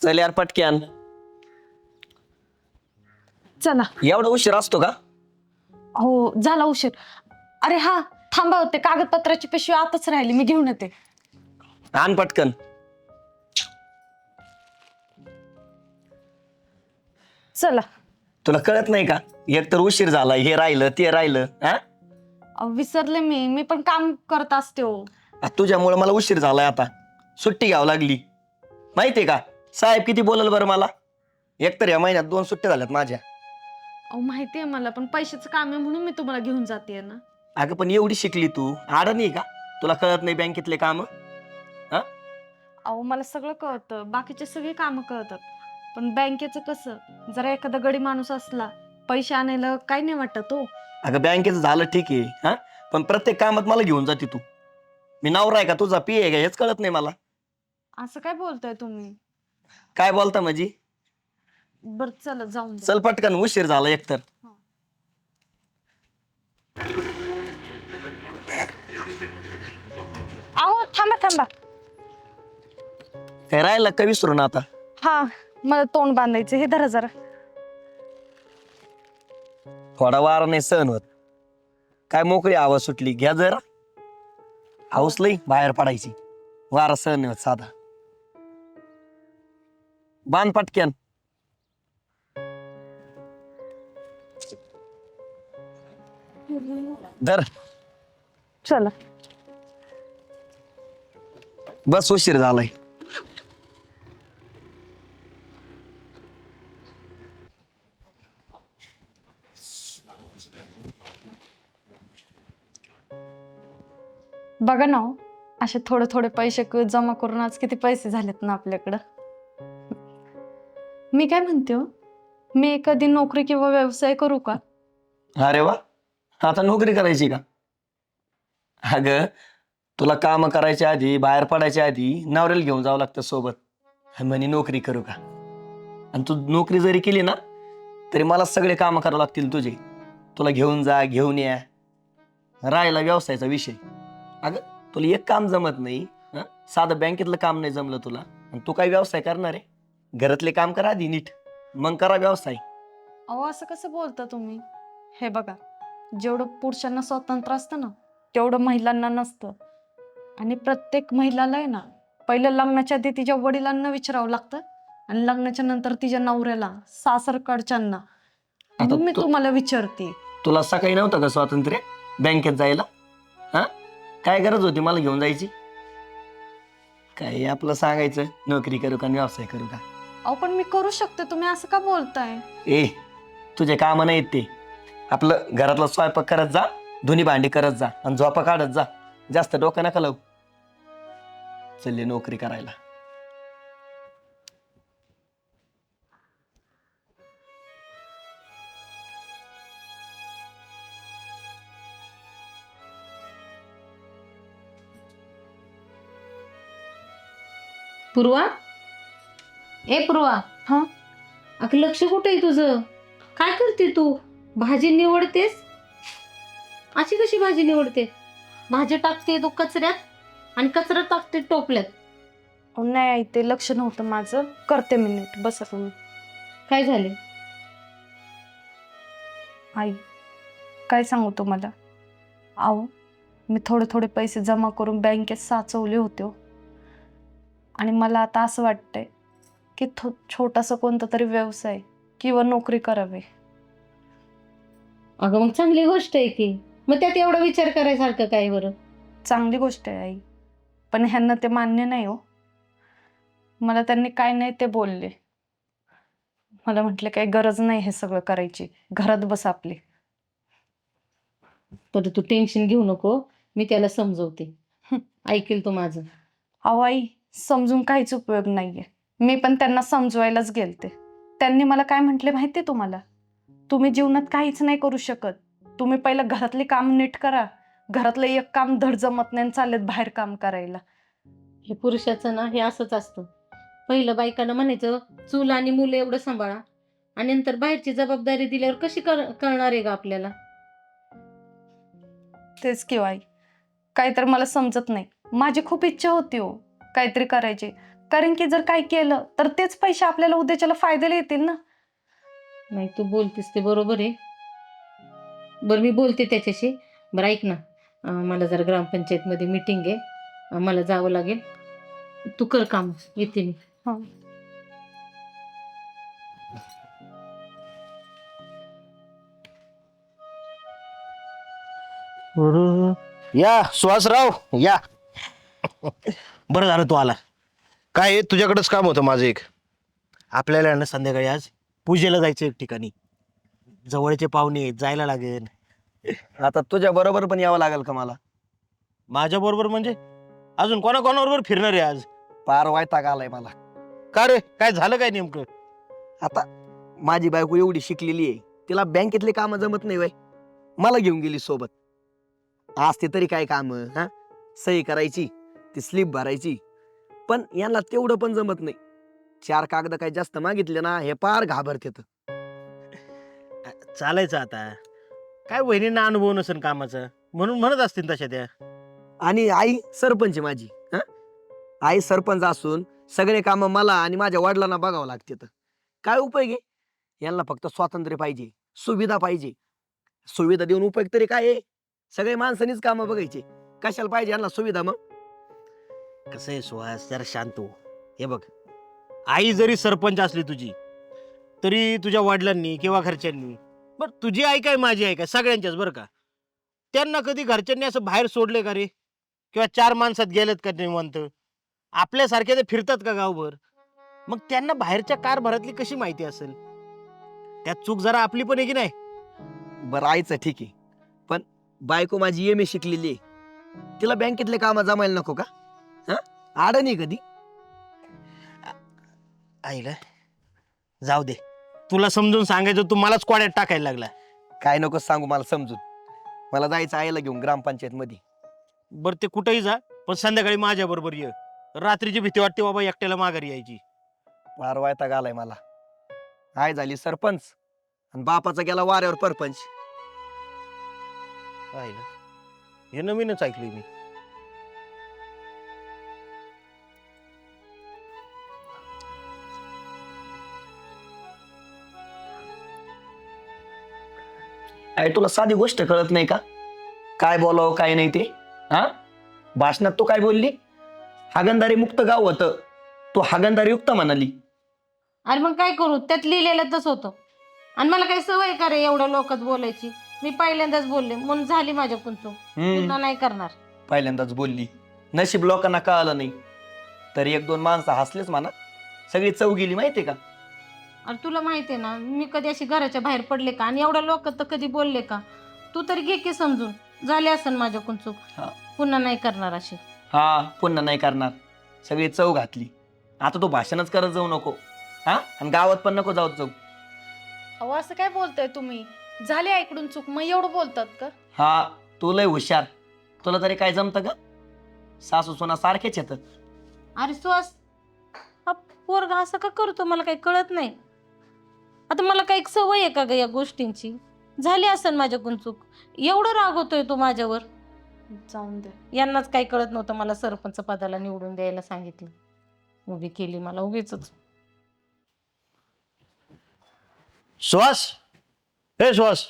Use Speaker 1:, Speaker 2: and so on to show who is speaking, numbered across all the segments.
Speaker 1: चल यार पटक्यान.
Speaker 2: चला.
Speaker 1: एवढा उशीर असतो का?
Speaker 2: हो झाला उशीर. अरे हा थांबा होते, कागदपत्राची पिशवी आताच राहिली, मी घेऊन येते.
Speaker 1: आण पटकन.
Speaker 2: चला.
Speaker 1: तुला कळत नाही का? एक तर उशीर झाला, हे राहिलं ते राहिलं. हा
Speaker 2: विसरले मी पण काम करत असते हो.
Speaker 1: तुझ्यामुळे मला उशीर झालाय. आता सुट्टी घ्यावं लागली. माहितीये का साहेब किती बोलल बरं मला? एकतर या महिन्यात 2 सुट्ट्या झाल्यात माझ्या.
Speaker 2: अहो माहितीये मला, पण पैशाचं काम आहे म्हणून मी तुम्हाला घेऊन जाते ना.
Speaker 1: अगं पण एवढी शिकली तू, अडाणी आहे का? तुला कळत नाही बँकेतले काम? हा
Speaker 2: अहो मला सगळं कळतं, बाकीचे सगळे कामं कळतात, पण बँकेचं कसं, जरा एखादा गडी माणूस असला पैसे आणायला काही नाही वाटत हो.
Speaker 1: अगं बँकेचं झालं ठीक आहे, हा पण प्रत्येक कामात मला घेऊन जाते तू. मी नवरा आहे का तुझा, पी आहे का हेच कळत नाही मला.
Speaker 2: असं काय बोलताय तुम्ही?
Speaker 1: काय बोलता म्हणजे?
Speaker 2: बर चला जाऊन द्या.
Speaker 1: चल पटकन, उशीर झाला एकतर.
Speaker 2: अहो थांबा थांबा.
Speaker 1: काय राहिलं का विसरू ना आता?
Speaker 2: हा मला तोंड बांधायचं, हे धरा जरा.
Speaker 1: थोडा वारा नाही सहन होत. काय मोकळी आवाज सुटली, घ्या जरा. हाऊस लई बाहेर पडायची, वारा सहन नाही होत साधा. बांध पटक्यान. धर.
Speaker 2: चला.
Speaker 1: बस उशीर झालाय.
Speaker 2: बघा ना हो, असे थोडे थोडे पैसे जमा करून आज किती पैसे झालेत ना आपल्याकडं. मी काय म्हणते हो, मी एखादी नोकरी किंवा व्यवसाय करू का?
Speaker 1: अरे वा, आता नोकरी करायची का? अगं तुला काम करायच्या आधी, बाहेर पडायच्या आधी नवऱ्याला घेऊन जावं लागतं सोबत. आणि म्हणे नोकरी करू का? आणि तू नोकरी जरी केली ना तरी मला सगळे काम करावं लागतील तुझे. तुला घेऊन जा, घेऊन या. राहिला व्यवसायाचा विषय, अगं तुला एक काम जमत नाही. साधं बँकेतलं काम नाही जमलं तुला, आणि तू काय व्यवसाय करणार आहे? घरातले काम करा आधी नीट, मग करा व्यवसाय.
Speaker 2: अहो असं कसं बोलता तुम्ही? हे बघा, जेवढं पुरुषांना स्वातंत्र्य असतं ना तेवढं महिलांना नसतं. आणि प्रत्येक महिलाला आहे ना, पहिलं लग्नाच्या आधी तिच्या वडिलांना विचारावं लागतं, आणि लग्नाच्या नंतर तिच्या नवऱ्याला, सासरकडच्यांना.
Speaker 1: आता
Speaker 2: म्हणून मी तुम्हाला विचारते.
Speaker 1: तुला सकाळी नव्हतं का स्वातंत्र्य बँकेत जायला? हा काय गरज होती मला घेऊन जायची? काय आपलं सांगायचं नोकरी करू का व्यवसाय करू का?
Speaker 2: अहो पण मी करू शकते, तुम्ही असं का बोलताय?
Speaker 1: ए तुझे काम नाहीत ते. आपलं घरातला स्वयंपाक करत जा, धुनी भांडी करत जा, आणि झोपा काढत जा. जास्त डोकं नका लावू. चलले नोकरी करायला.
Speaker 3: पूर्वा, ए पूर्वा,
Speaker 2: हा
Speaker 3: अगं लक्ष कुठे आहे तुझं? काय करते तू? भाजी निवडतेस? अशी कशी भाजी निवडते? भाजी टाकते तू कचऱ्यात आणि कचरा टाकते टोपल्यात.
Speaker 2: अहो, नाही आई, ते लक्ष नव्हतं माझं, करते मी नीट, बसा तुम्ही.
Speaker 3: काय झाले?
Speaker 2: आई काय सांगू तुम्हाला, अहो मी थोडे थोडे पैसे जमा करून बँकेत साचवले होते हो. आणि मला आता असं वाटतंय की छोटासा कोणता तरी व्यवसाय किंवा नोकरी करावी.
Speaker 3: अगं मग चांगली गोष्ट आहे की, मग त्यात एवढा विचार करायसारखं काय बरं?
Speaker 2: चांगली गोष्ट आहे आई, पण ह्यांना ते मान्य नाही हो. मला त्यांनी काय नाही ते बोलले. मला म्हटले काही गरज नाही हे सगळं करायची, घरात बस आपली.
Speaker 3: पण तू टेन्शन घेऊ नको, मी त्याला समजवते. ऐकेल तो माझं.
Speaker 2: अहो आई, समजून काहीच उपयोग नाहीये. मी पण त्यांना समजवायलाच गेलते. त्यांनी मला काय म्हटले माहितीये तुम्हाला? तुम्ही जीवनात काहीच नाही करू शकत, तुम्ही पहिलं घरातले काम नीट करा. घरातलं एक काम धड जमत नाही, चाललेत बाहेर काम करायला.
Speaker 3: हे पुरुषाचं ना हे असंच असतं. पहिलं बायकांना म्हणायचं चूल आणि मुलं एवढं सांभाळा, आणि नंतर बाहेरची जबाबदारी दिल्यावर कशी कळणार आहे का आपल्याला?
Speaker 2: तेच किंवा आई, काहीतरी मला समजत नाही. माझी खूप इच्छा होती हो काहीतरी करायची, कारण की जर काय केलं तर तेच पैसे आपल्याला उद्याच्याला फायद्याला येतील ना.
Speaker 3: नाही तू बोलतेस ते बरोबर आहे. बरं मी बोलते त्याच्याशी. बरं ऐक ना, मला जरा ग्रामपंचायतमध्ये मीटिंग आहे, मला जावं लागेल. तू कर काम, येते मी.
Speaker 2: हा.
Speaker 4: या सुहासराव या. बरं झालं तू आला. काय आहे, तुझ्याकडेच काम होतं माझं एक. आपल्याला आहे ना संध्याकाळी आज पूजेला जायचं एक ठिकाणी. जवळचे पाहुणे आहेत, जायला लागेल.
Speaker 1: आता तुझ्या बरोबर पण यावं लागेल का मला?
Speaker 4: माझ्या बरोबर म्हणजे अजून कोणाबरोबर फिरणार आहे आज?
Speaker 1: पार वैताग आलाय मला.
Speaker 4: का रे, काय झालं काय नेमकं?
Speaker 1: आता माझी बायको एवढी शिकलेली आहे, तिला बँकेतले कामं जमत नाही वय, मला घेऊन गेली सोबत. आज ते तरी काय काम, हा सही करायची, ती स्लिप भरायची, पण यांना तेवढं पण जमत नाही. 4 कागद काही जास्त मागितले ना, हे पार घाबरतेत.
Speaker 4: चालायचं आता. काय वहिनींना अनुभव नसेल कामाचा, म्हणून म्हणत असतील तशा त्या.
Speaker 1: आणि आई सरपंच आहे माझी. हा आई सरपंच असून सगळे काम मला आणि माझ्या वडिलांना बघावं लागते. काय उपयोग आहे? यांना फक्त स्वातंत्र्य पाहिजे, सुविधा पाहिजे. सुविधा देऊन उपयोग तरी काय आहे? सगळे माणसांनीच कामं बघायचे, कशाला पाहिजे यांना सुविधा मग?
Speaker 4: कसं आहे सुहास, जरा शांत हो. हे बघ, आई जरी सरपंच असली तुझी, तरी तुझ्या वडिलांनी किंवा घरच्यांनी, बरं तुझी आई काय माझी आई काय सगळ्यांच्याच बरं का, त्यांना कधी घरच्यांनी असं बाहेर सोडले का रे? किंवा 4 माणसात गेलेत का निवांत? आपल्यासारखे ते फिरतात का गावभर? मग त्यांना बाहेरच्या कारभारातली कशी माहिती असेल? त्यात चूक जरा आपली पण आहे की नाही?
Speaker 1: बरं आईचं ठीक आहे, पण बायको माझी MA शिकलेली आहे, तिला बँकेतले काम जमायला नको का? हा आडणी कधी?
Speaker 4: आईला जाऊ दे, तुला समजून सांगायचं तू मलाच कोड्यात टाकायला लागला.
Speaker 1: काय नको सांगू मला समजून. मला जायचं आईला घेऊन ग्रामपंचायत मध्ये.
Speaker 4: बरं ते कुठेही जा, पण संध्याकाळी माझ्या बरोबर ये. रात्रीची भीती वाटते बाबा एकट्याला माघारी यायची.
Speaker 1: फार वैताग आलाय मला. आई झाली सरपंच आणि बापाचा गेला वाऱ्यावर परपंच.
Speaker 4: आईला हे नवीनच ऐकलंय मी.
Speaker 1: आई तुला साधी गोष्ट कळत नाही का? काय बोलावं काय नाही ते. हा भाषणात तू काय बोलली? हागणदारी मुक्त गाव होतं, तू हागणदारी युक्त म्हणाली.
Speaker 3: अरे मग काय करू, त्यात लिहिलेलं तसं होतं. आणि मला काही सवय का रे एवढ्या लोकात बोलायची? मी पहिल्यांदाच बोलले म्हणून झाली माझ्याकडून चूक. पुन्हा नाही करणार.
Speaker 1: पहिल्यांदाच बोलली, नशीब लोकांना कळालं नाही, तरी 1-2 माणसं हसलेच म्हणा. सगळी चव गेली माहितीये का?
Speaker 3: अरे तुला माहितीये ना, मी कधी अशी घराच्या बाहेर पडले का? आणि एवढ्या लोकात तर कधी बोलले का? तू तरी घे की समजून. झाली असेल माझ्याकडून चूक,
Speaker 1: हा.
Speaker 3: पुन्हा नाही करणार अशी.
Speaker 1: हा पुन्हा नाही करणार. सगळी चव घातली, आता तू भाषणच करत जाऊ नको. हा आणि गावात पण नको जाऊ.
Speaker 2: अहो असं काय बोलताय तुम्ही? झाले ऐकडून चूक, मग एवढं बोलतात का?
Speaker 1: हा तू लय हुशार, तुला तरी काय जमतं का? सासू सोना सारखेच येत.
Speaker 3: अरे सुहास, हा पोरगा असं का करतो मला काही कळत नाही. आता मला काही सवय आहे का ग या गोष्टींची? झाली असेल माझ्याकडून चूक, एवढं रागवतोय तो माझ्यावर.
Speaker 2: जाऊन द्या.
Speaker 3: यांनाच काही कळत नव्हतं, मला सरपंच पदाला निवडून द्यायला सांगितलं. उभी केली मला उगीच.
Speaker 4: सुहास, हे सुहास.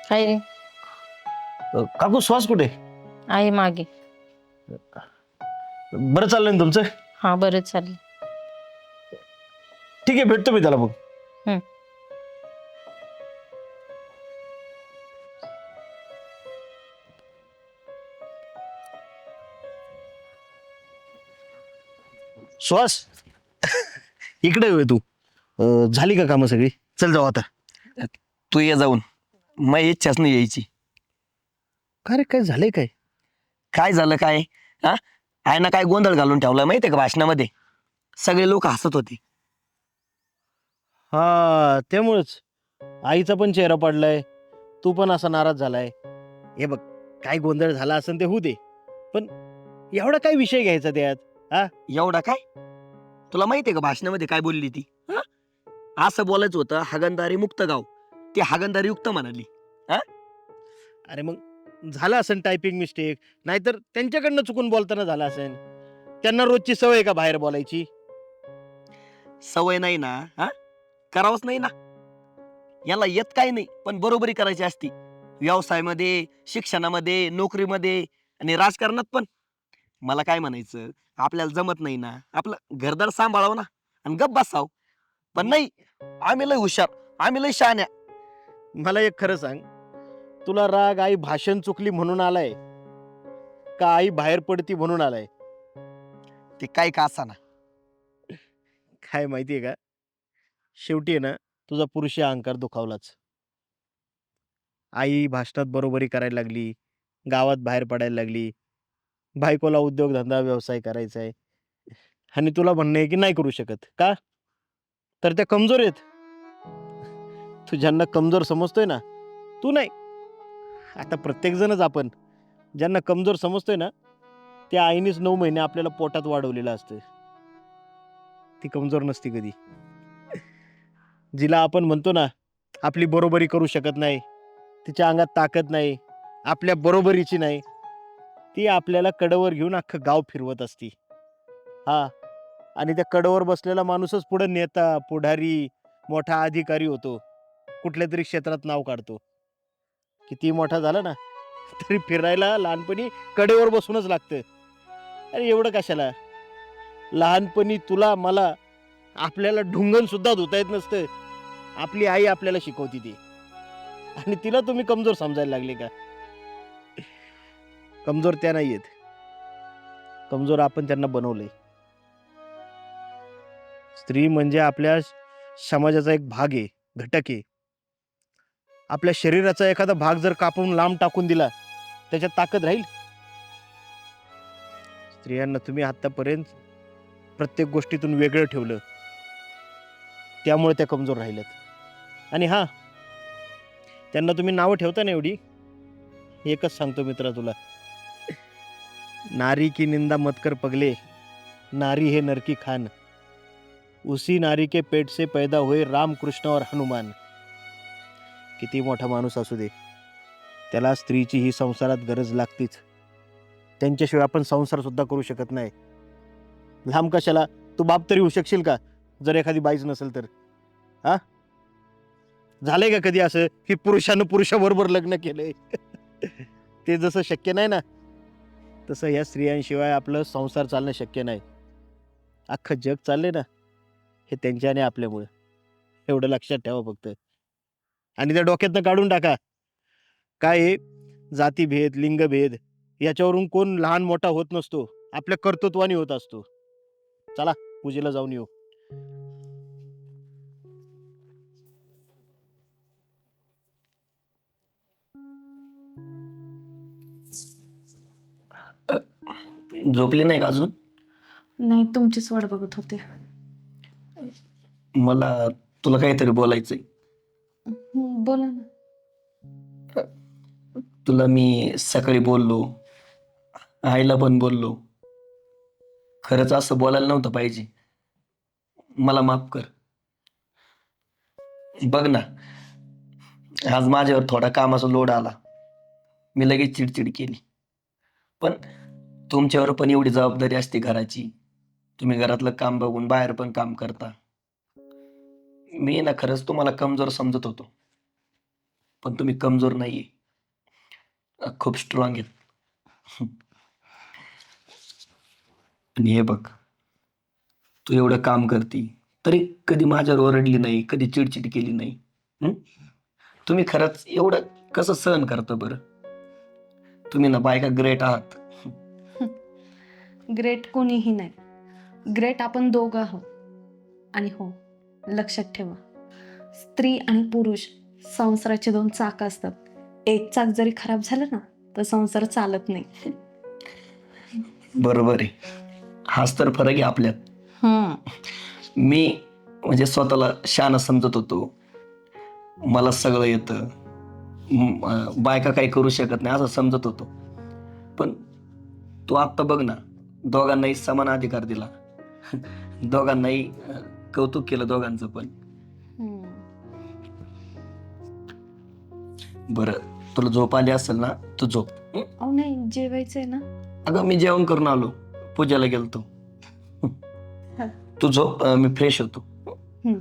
Speaker 3: काय रे?
Speaker 4: काकू सुहास कुठे?
Speaker 3: आहे मागे.
Speaker 4: बरं चाललंय ना तुमचं?
Speaker 3: हा बरं चालेल.
Speaker 4: ठीक आहे, भेटतो मी त्याला मग.
Speaker 3: हम्म.
Speaker 4: सुहास इकडे ये तू. झाली का कामं सगळी? चल जाऊ आता.
Speaker 1: तू ये जाऊन, मग इच्छाच नाही यायची.
Speaker 4: का रे, काय झालंय काय?
Speaker 1: काय झालं काय? हा आयना काय गोंधळ घालून ठेवला माहितीये का भाषणामध्ये? सगळे लोक हसत होते.
Speaker 4: हा त्यामुळेच आईचा पण चेहरा पडलाय, तू पण असा नाराज झालाय. हे बघ, काय गोंधळ झाला असेल ते होऊ दे, पण एवढा काय विषय घ्यायचा त्यात?
Speaker 1: एवढा काय? तुला माहितीये का भाषणामध्ये काय बोलली ती? हा? असं बोलायचं होतं, हागणदारी मुक्त गाव, ती हागणदारी युक्त म्हणाली.
Speaker 4: अरे मग झालं असेल टायपिंग मिस्टेक, नाहीतर त्यांच्याकडनं चुकून बोलताना झालं असेल. त्यांना रोजची सवय आहे का बाहेर बोलायची?
Speaker 1: सवय नाही ना, हा करावंच नाही ना. याला येत काही नाही, पण बरोबरी करायची असती. व्यवसायामध्ये, शिक्षणामध्ये, नोकरीमध्ये आणि राजकारणात पण. मला काय म्हणायचं, आपल्याला जमत नाही ना, आपलं घरदार सांभाळावं ना आणि गप्प बसाव. पण नाही, आम्ही लय हुशार, आम्ही लय शहाण्या.
Speaker 4: मला एक खरं सांग, तुला राग आई भाषण चुकली म्हणून आलाय का आई बाहेर पडती म्हणून आलाय?
Speaker 1: ते काय का असाना.
Speaker 4: काय माहितीये का, शेवटी आहे ना, तुझा पुरुषी अहंकार दुखावलाच. आई भाषणात बरोबरी करायला लागली, गावात बाहेर पडायला लागली, बायकोला उद्योगधंदा व्यवसाय करायचा आहे, आणि तुला म्हणणं आहे की नाही करू शकत का? तर त्या कमजोर आहेत. तू ज्यांना कमजोर समजतोय ना, तू नाही, आता प्रत्येक जणच आपण ज्यांना कमजोर समजतोय ना, त्या आईनेच 9 महिने आपल्याला पोटात वाढवलेलं असतं. ती कमजोर नसती कधी. जिला आपण म्हणतो ना, आपली बरोबरी करू शकत नाही, तिच्या अंगात ताकद नाही, आपल्या बरोबरीची नाही, ती आपल्याला कडेवर घेऊन अख्खं गाव फिरवत असती. हा, आणि त्या कडेवर बसलेला माणूसच पुढे नेता, पुढारी, मोठा अधिकारी होतो, कुठल्या तरी क्षेत्रात नाव काढतो. किती मोठा झाला ना, तरी फिरायला लहानपणी कडेवर बसूनच लागतं. अरे एवढं कशाला? लहानपणी तुला मला आपल्याला ढुंगण सुद्धा धुता येत नसतं, आपली आई आपल्याला शिकवती ती, आणि तिला तुम्ही कमजोर समजायला लागले का? कमजोर त्या नाहीयेत, कमजोर आपण त्यांना बनवलंय. स्त्री म्हणजे आपल्या समाजाचा एक भाग आहे, घटक आहे. आपल्या शरीराचा एखादा भाग जर कापून लांब टाकून दिला, त्याच्यात ताकद राहील? स्त्रियांना तुम्ही आतापर्यंत प्रत्येक गोष्टीतून वेगळं ठेवलं, त्यामुळे त्या कमजोर राहिल्यात. आणि हा, त्यांना तुम्ही नावं ठेवता ना एवढी, एकच सांगतो मित्रा तुला, नारी की निंदा मत कर पगले, नारी है नर की खान, उसी नारी के पेट से पैदा हुए राम कृष्ण और हनुमान. किती मोठा माणूस असू दे, त्याला स्त्रीची ही संसारात गरज लागतीच. त्यांच्याशिवाय आपण संसार सुद्धा करू शकत नाही. लांब कशाला, तू बाप तरी होऊ शकशील का जर एखादी बाईच नसेल तर? हा, झालंय का कधी असं की पुरुषानं पुरुषाबरोबर लग्न केलंय? ते जसं शक्य नाही ना, तसं या स्त्रियांशिवाय आपलं संसार चालणं शक्य नाही. अख्खं जग चाललंय ना, हे त्यांच्या आणि आपल्यामुळे. एवढं लक्षात ठेवा फक्त. आणि त्या डोक्यातनं काढून टाका, काय आहे, जातीभेद, लिंगभेद याच्यावरून कोण लहान मोठा होत नसतो, आपल्या कर्तृत्वाने होत असतो. चला पूजेला जाऊन येऊ.
Speaker 1: झोपली नाही का अजून?
Speaker 2: नाही, तुमचीच वाट बघत होते.
Speaker 1: मला तुला काहीतरी बोलायचंय.
Speaker 2: बोला ना.
Speaker 1: तुला मी सकाळी बोललो, आईला पण बोललो. खरंच असं बोलायला नव्हतं पाहिजे. मला माफ कर. बघ ना, आज माझ्यावर थोडा कामाचा लोड आला, मी लगेच चिडचिड केली. पण तुमच्यावर पण एवढी जबाबदारी असते घराची, तुम्ही घरातलं काम बघून बाहेर पण काम करता. मी ना खरंच तुम्हाला कमजोर समजत होतो, पण तुम्ही कमजोर नाहीये, खूप स्ट्रॉंग आहेत. आणि हे बघ, तू एवढं काम करती तरी कधी माझ्यावर ओरडली नाही, कधी चिडचिड केली नाही. हं? तुम्ही खरंच एवढं कसं सहन करता बरं? तुम्ही ना बायका ग्रेट आहात.
Speaker 2: ग्रेट कोणीही नाही, ग्रेट आपण दोघं आहोत. आणि हो, लक्षात ठेवा, स्त्री आणि पुरुष संसाराचे 2 चाक असतात. एक चाक जरी खराब झालं ना, तर संसार चालत नाही.
Speaker 1: बरोबर आहे, हाच तर फरक आहे आपल्यात. मी म्हणजे स्वतःला शहाणा समजत होतो, मला सगळं येतं, बायका काही करू शकत नाही असं समजत होतो. पण तू आत्ता बघ ना, दोघांनाही समान अधिकार दिला, दोघांनाही कौतुक केलं दोघांचं पण. बरं, तुला झोप आली असेल ना, तू झोप.
Speaker 2: अहो नाही, जेवायचंय ना.
Speaker 1: अगं मी जेवण करून आलो, पूजाला गेलतो. तू झोप, मी फ्रेश होतो.
Speaker 2: हम्म.